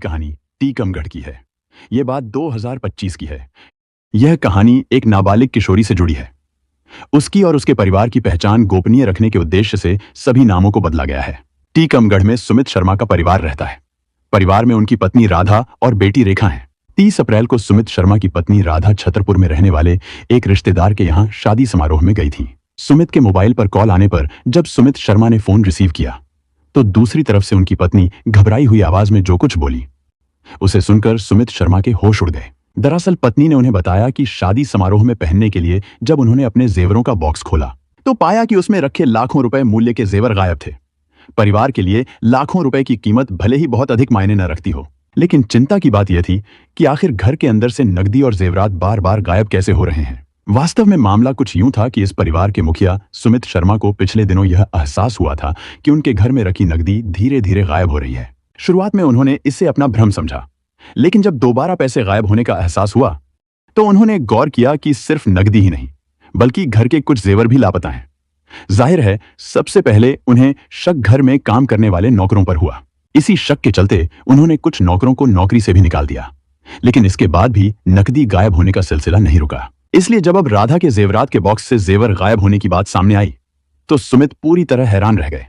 कहानी टीकमगढ़ की है। यह बात 2025 की है। यह कहानी एक नाबालिग किशोरी से जुड़ी है। उसकी और उसके परिवार की पहचान गोपनीय रखने के उद्देश्य से सभी नामों को बदला गया है। टीकमगढ़ में सुमित शर्मा का परिवार रहता है। परिवार में उनकी पत्नी राधा और बेटी रेखा है। 30 अप्रैल को सुमित शर्मा की पत्नी राधा छतरपुर में रहने वाले एक रिश्तेदार के यहाँ शादी समारोह में गई थी। सुमित के मोबाइल पर कॉल आने पर जब सुमित शर्मा ने फोन रिसीव किया तो दूसरी तरफ से उनकी पत्नी घबराई हुई आवाज में जो कुछ बोली, उसे सुनकर सुमित शर्मा के होश उड़ गए। दरअसल पत्नी ने उन्हें बताया कि शादी समारोह में पहनने के लिए जब उन्होंने अपने जेवरों का बॉक्स खोला तो पाया कि उसमें रखे लाखों रुपए मूल्य के जेवर गायब थे। परिवार के लिए लाखों रुपए की कीमत भले ही बहुत अधिक मायने न रखती हो, लेकिन चिंता की बात यह थी कि आखिर घर के अंदर से नकदी और जेवरात बार बार गायब कैसे हो रहे हैं। वास्तव में मामला कुछ यूं था कि इस परिवार के मुखिया सुमित शर्मा को पिछले दिनों यह एहसास हुआ था कि उनके घर में रखी नकदी धीरे धीरे गायब हो रही है। शुरुआत में उन्होंने इसे अपना भ्रम समझा, लेकिन जब दोबारा पैसे गायब होने का एहसास हुआ तो उन्होंने गौर किया कि सिर्फ नकदी ही नहीं बल्कि घर के कुछ जेवर भी लापता हैं। जाहिर है सबसे पहले उन्हें शक घर में काम करने वाले नौकरों पर हुआ। इसी शक के चलते उन्होंने कुछ नौकरों को नौकरी से भी निकाल दिया, लेकिन इसके बाद भी नकदी गायब होने का सिलसिला नहीं रुका। इसलिए जब अब राधा के जेवरात के बॉक्स से जेवर गायब होने की बात सामने आई तो सुमित पूरी तरह हैरान रह गए,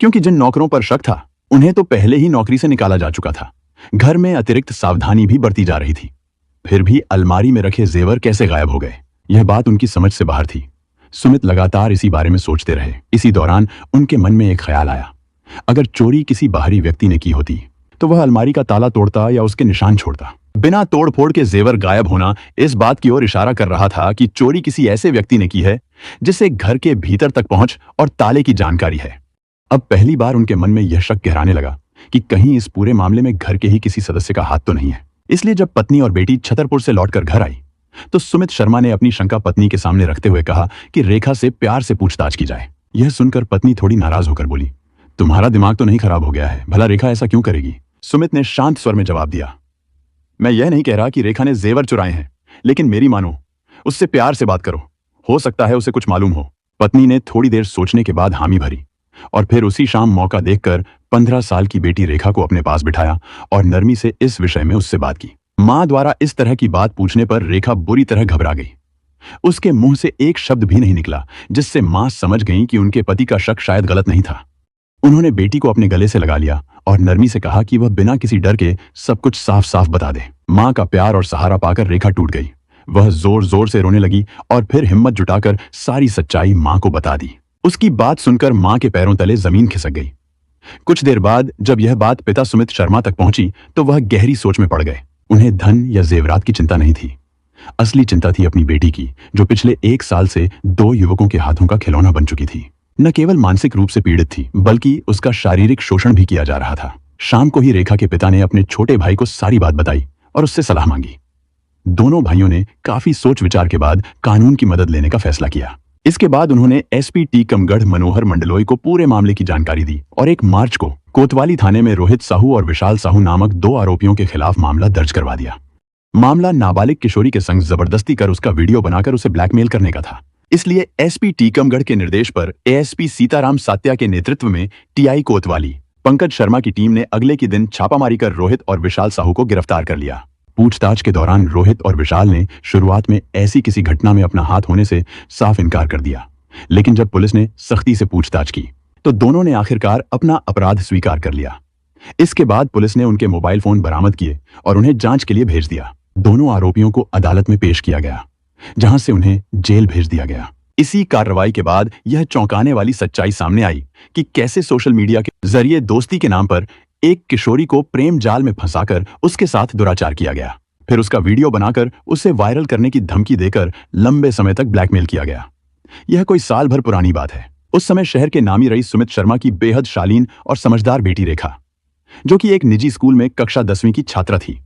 क्योंकि जिन नौकरों पर शक था उन्हें तो पहले ही नौकरी से निकाला जा चुका था। घर में अतिरिक्त सावधानी भी बरती जा रही थी, फिर भी अलमारी में रखे जेवर कैसे गायब हो गए, यह बात उनकी समझ से बाहर थी। सुमित लगातार इसी बारे में सोचते रहे। इसी दौरान उनके मन में एक ख्याल आया, अगर चोरी किसी बाहरी व्यक्ति ने की होती तो वह अलमारी का ताला तोड़ता या उसके निशान छोड़ता। बिना तोड़फोड़ के जेवर गायब होना इस बात की ओर इशारा कर रहा था कि चोरी किसी ऐसे व्यक्ति ने की है जिसे घर के भीतर तक पहुंच और ताले की जानकारी है। अब पहली बार उनके मन में यह शक गहराने लगा कि कहीं इस पूरे मामले में घर के ही किसी सदस्य का हाथ तो नहीं है। इसलिए जब पत्नी और बेटी छतरपुर से लौटकर घर आई तो सुमित शर्मा ने अपनी शंका पत्नी के सामने रखते हुए कहा कि रेखा से प्यार से पूछताछ की जाए। यह सुनकर पत्नी थोड़ी नाराज होकर बोली, तुम्हारा दिमाग तो नहीं खराब हो गया है? भला रेखा ऐसा क्यों करेगी? सुमित ने शांत स्वर में जवाब दिया, मैं यह नहीं कह रहा कि रेखा ने जेवर चुराए हैं, लेकिन मेरी मानो, उससे प्यार से बात करो, हो सकता है उसे कुछ मालूम हो। पत्नी ने थोड़ी देर सोचने के बाद हामी भरी और फिर उसी शाम मौका देखकर 15 साल की बेटी रेखा को अपने पास बिठाया और नरमी से इस विषय में उससे बात की। मां द्वारा इस तरह की बात पूछने पर रेखा बुरी तरह घबरा गई। उसके मुंह से एक शब्द भी नहीं निकला, जिससे मां समझ गई कि उनके पति का शक शायद गलत नहीं था। उन्होंने बेटी को अपने गले से लगा लिया और नरमी से कहा कि वह बिना किसी डर के सब कुछ साफ साफ बता दे। मां का प्यार और सहारा पाकर रेखा टूट गई। वह जोर जोर से रोने लगी और फिर हिम्मत जुटाकर सारी सच्चाई मां को बता दी। उसकी बात सुनकर मां के पैरों तले जमीन खिसक गई। कुछ देर बाद जब यह बात पिता सुमित शर्मा तक पहुंची तो वह गहरी सोच में पड़ गए। उन्हें धन या जेवरात की चिंता नहीं थी, असली चिंता थी अपनी बेटी की, जो पिछले 1 साल से 2 युवकों के हाथों का खिलौना बन चुकी थी। न केवल मानसिक रूप से पीड़ित थी बल्कि उसका शारीरिक शोषण भी किया जा रहा था। शाम को ही रेखा के पिता ने अपने छोटे भाई को सारी बात बताई और उससे सलाह मांगी। दोनों भाइयों ने काफी सोच विचार के बाद कानून की मदद लेने का फैसला किया। इसके बाद उन्होंने एसपी टीकमगढ़ मनोहर मंडलोई को पूरे मामले की जानकारी दी और 1 मार्च को कोतवाली थाने में रोहित साहू और विशाल साहू नामक 2 आरोपियों के खिलाफ मामला दर्ज करवा दिया। मामला नाबालिग किशोरी के संग जबरदस्ती कर उसका वीडियो बनाकर उसे ब्लैकमेल करने का था। इसलिए एसपी टीकमगढ़ के निर्देश पर एएसपी सीताराम सात्या के नेतृत्व में टीआई कोतवाली पंकज शर्मा की टीम ने अगले के दिन छापामारी कर रोहित और विशाल साहू को गिरफ्तार कर लिया। पूछताछ के दौरान रोहित और विशाल ने शुरुआत में ऐसी किसी घटना में अपना हाथ होने से साफ इनकार कर दिया, लेकिन जब पुलिस ने सख्ती से पूछताछ की तो दोनों ने आखिरकार अपना अपराध स्वीकार कर लिया। इसके बाद पुलिस ने उनके मोबाइल फोन बरामद किए और उन्हें जांच के लिए भेज दिया। दोनों आरोपियों को अदालत में पेश किया गया, जहां से उन्हें जेल भेज दिया गया। इसी कार्रवाई के बाद यह चौंकाने वाली सच्चाई सामने आई कि कैसे सोशल मीडिया के जरिए दोस्ती के नाम पर एक किशोरी को प्रेम जाल में फंसाकर उसके साथ दुराचार किया गया, फिर उसका वीडियो बनाकर उसे वायरल करने की धमकी देकर लंबे समय तक ब्लैकमेल किया गया। यह कोई साल भर पुरानी बात है। उस समय शहर के नामी रईस सुमित शर्मा की बेहद शालीन और समझदार बेटी रेखा, जो कि एक निजी स्कूल में कक्षा 10वीं की छात्रा थी,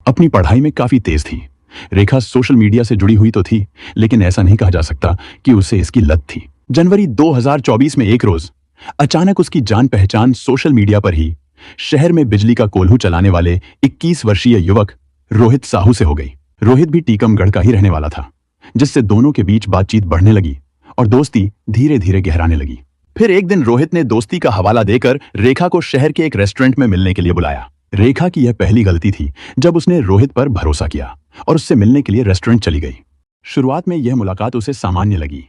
अपनी पढ़ाई में काफी तेज थी। रेखा सोशल मीडिया से जुड़ी हुई तो थी, लेकिन ऐसा नहीं कहा जा सकता कि उसे इसकी लत थी। जनवरी 2024 में एक रोज अचानक उसकी जान पहचान सोशल मीडिया पर ही शहर में बिजली का कोल्हू चलाने वाले 21 वर्षीय युवक रोहित साहू से हो गई। रोहित भी टीकमगढ़ का ही रहने वाला था, जिससे दोनों के बीच बातचीत बढ़ने लगी और दोस्ती धीरे धीरे गहराने लगी। फिर एक दिन रोहित ने दोस्ती का हवाला देकर रेखा को शहर के एक रेस्टोरेंट में मिलने के लिए बुलाया। रेखा की यह पहली गलती थी जब उसने रोहित पर भरोसा किया और उससे मिलने के लिए रेस्टोरेंट चली गई। शुरुआत में यह मुलाकात उसे सामान्य लगी,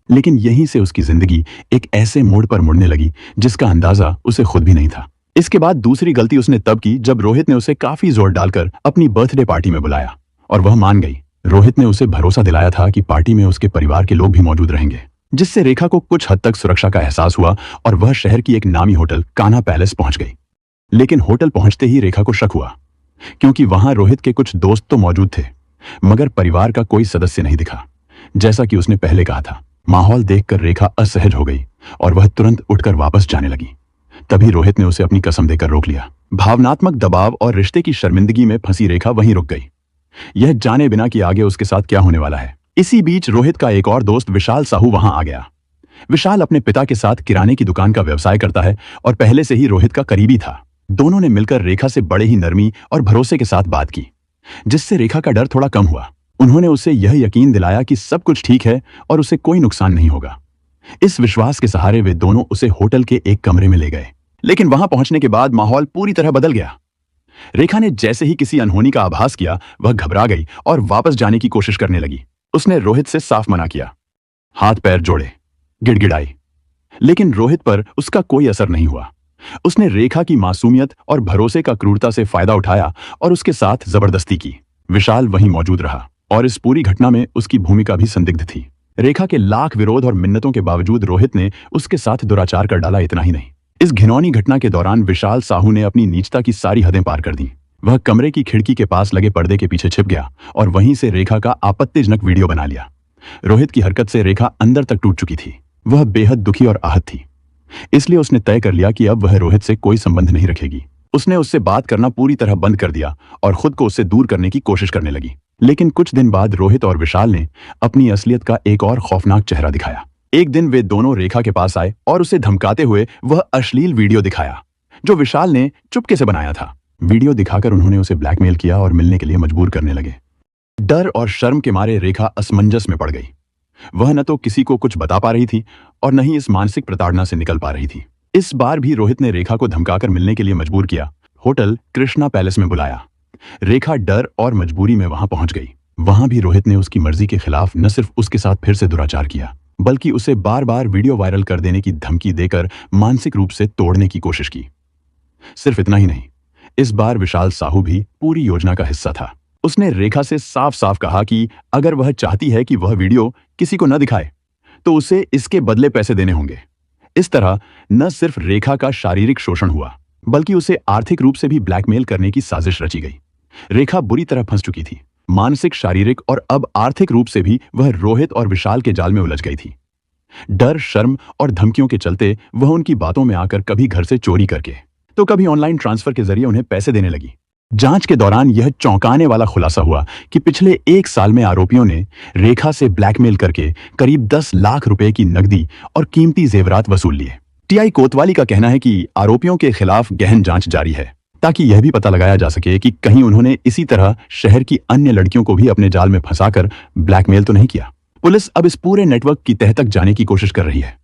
लेकिन यहीं से उसकी जिंदगी एक ऐसे मोड़ पर मुड़ने लगी जिसका अंदाजा उसे खुद भी नहीं था। इसके बाद दूसरी गलती उसने तब की जब रोहित ने उसे काफी जोर डालकर अपनी बर्थडे पार्टी में बुलाया और वह मान गई। रोहित ने उसे भरोसा दिलाया था कि पार्टी में उसके परिवार के लोग भी मौजूद रहेंगे, जिससे रेखा को कुछ हद तक सुरक्षा का एहसास हुआ और वह शहर की एक नामी होटल कान्हा पैलेस पहुंच गई। लेकिन होटल पहुंचते ही रेखा को शक हुआ, क्योंकि वहां रोहित के कुछ दोस्त तो मौजूद थे मगर परिवार का कोई सदस्य नहीं दिखा, जैसा कि उसने पहले कहा था। माहौल देखकर रेखा असहज हो गई और वह तुरंत उठकर वापस जाने लगी। तभी रोहित ने उसे अपनी कसम देकर रोक लिया। भावनात्मक दबाव और रिश्ते की शर्मिंदगी में फंसी रेखा वहीं रुक गई, यह जाने बिना कि आगे उसके साथ क्या होने वाला है। इसी बीच रोहित का एक और दोस्त विशाल साहू वहां आ गया। विशाल अपने पिता के साथ किराने की दुकान का व्यवसाय करता है और पहले से ही रोहित का करीबी था। दोनों ने मिलकर रेखा से बड़े ही नरमी और भरोसे के साथ बात की, जिससे रेखा का डर थोड़ा कम हुआ। उन्होंने उसे यह यकीन दिलाया कि सब कुछ ठीक है और उसे कोई नुकसान नहीं होगा। इस विश्वास के सहारे वे दोनों उसे होटल के एक कमरे में ले गए। लेकिन वहां पहुंचने के बाद माहौल पूरी तरह बदल गया। रेखा ने जैसे ही किसी अनहोनी का आभास किया, वह घबरा गई और वापस जाने की कोशिश करने लगी। उसने रोहित से साफ मना किया, हाथ पैर जोड़े, गिड़गिड़ाई, लेकिन रोहित पर उसका कोई असर नहीं हुआ। उसने रेखा की मासूमियत और भरोसे का क्रूरता से फायदा उठाया और उसके साथ जबरदस्ती की। विशाल वहीं मौजूद रहा और इस पूरी घटना में उसकी भूमिका भी संदिग्ध थी। रेखा के लाख विरोध और मिन्नतों के बावजूद रोहित ने उसके साथ दुराचार कर डाला। इतना ही नहीं, इस घिनौनी घटना के दौरान विशाल साहू ने अपनी नीचता की सारी हदें पार कर दी। वह कमरे की खिड़की के पास लगे पर्दे के पीछे छिप गया और वहीं से रेखा का आपत्तिजनक वीडियो बना लिया। रोहित की हरकत से रेखा अंदर तक टूट चुकी थी। वह बेहद दुखी और आहत थी, इसलिए उसने तय कर लिया कि अब वह रोहित से कोई संबंध नहीं रखेगी। उसने उससे बात करना पूरी तरह बंद कर दिया और खुद को उससे दूर करने की कोशिश करने लगी। लेकिन कुछ दिन बाद रोहित और विशाल ने अपनी असलियत का एक और खौफनाक चेहरा दिखाया। एक दिन वे दोनों रेखा के पास आए और उसे धमकाते हुए वह अश्लील वीडियो दिखाया जो विशाल ने चुपके से बनाया था। वीडियो दिखाकर उन्होंने उसे ब्लैकमेल किया और मिलने के लिए मजबूर करने लगे। डर और शर्म के मारे रेखा असमंजस में पड़ गई। वह न तो किसी को कुछ बता पा रही थी और न ही इस मानसिक प्रताड़ना से निकल पा रही थी। इस बार भी रोहित ने रेखा को धमकाकर मिलने के लिए मजबूर किया। होटल कृष्णा पैलेस में बुलाया। रेखा डर और मजबूरी में वहां पहुंच गई। वहां भी रोहित ने उसकी मर्जी के खिलाफ न सिर्फ उसके साथ फिर से दुराचार किया, बल्कि उसे बार बार वीडियो वायरल कर देने की धमकी देकर मानसिक रूप से तोड़ने की कोशिश की। सिर्फ इतना ही नहीं, इस बार विशाल साहू भी पूरी योजना का हिस्सा था। उसने रेखा से साफ साफ कहा कि अगर वह चाहती है कि वह वीडियो किसी को न दिखाए तो उसे इसके बदले पैसे देने होंगे। इस तरह न सिर्फ रेखा का शारीरिक शोषण हुआ, बल्कि उसे आर्थिक रूप से भी ब्लैकमेल करने की साजिश रची गई। रेखा बुरी तरह फंस चुकी थी, मानसिक, शारीरिक और अब आर्थिक रूप से भी वह रोहित और विशाल के जाल में उलझ गई थी। डर, शर्म और धमकियों के चलते वह उनकी बातों में आकर कभी घर से चोरी करके तो कभी ऑनलाइन ट्रांसफर के जरिए उन्हें पैसे देने लगी। जांच के दौरान यह चौंकाने वाला खुलासा हुआ कि पिछले 1 साल में आरोपियों ने रेखा से ब्लैकमेल करके करीब 10 लाख रुपए की नकदी और कीमती जेवरात वसूल लिए। टीआई कोतवाली का कहना है कि आरोपियों के खिलाफ गहन जांच जारी है, ताकि यह भी पता लगाया जा सके कि कहीं उन्होंने इसी तरह शहर की अन्य लड़कियों को भी अपने जाल में फंसाकर ब्लैकमेल तो नहीं किया। पुलिस अब इस पूरे नेटवर्क की तह तक जाने की कोशिश कर रही है।